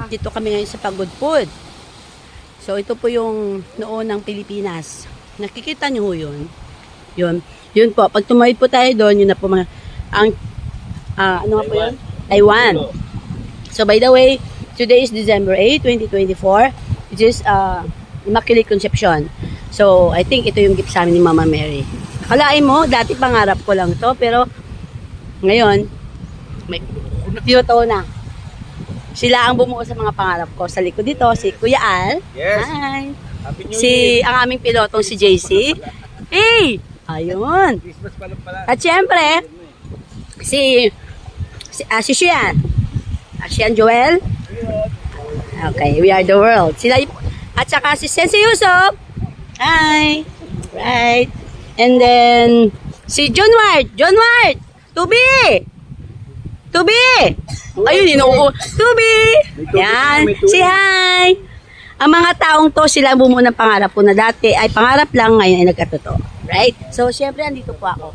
Dito kami ngayon sa Pagod Food. So ito po yung noon ng Pilipinas. Nakikita nyo ho yun? Yun po. Pag tumawid po tayo doon, yun na po ang ano nga po yun? Taiwan. So by the way, today is December 8, 2024, which is Immaculate Conception. So I think ito yung gift sa amin ni Mama Mary. Akalain mo, dati pangarap ko lang to, pero ngayon, may piyoto na. Sila ang bumuo sa mga pangarap ko. Sa likod dito, si Kuya Al. Yes. Hi. Ang aming pilotong si JC. Hey! Ayun. Christmas pa lang pala. At syempre, si Shian. Shian Joel. Okay, we are the world. Sila, at saka si Sensei Yusuf. Hi. Right. And then, si John Ward. Tubi! Ayun, Tubi! Yan. Si hi! Ang mga taong to, sila bumuo ng pangarap ko na dati ay pangarap lang, ngayon ay nagkatotoo. Right? So, syempre, andito po ako.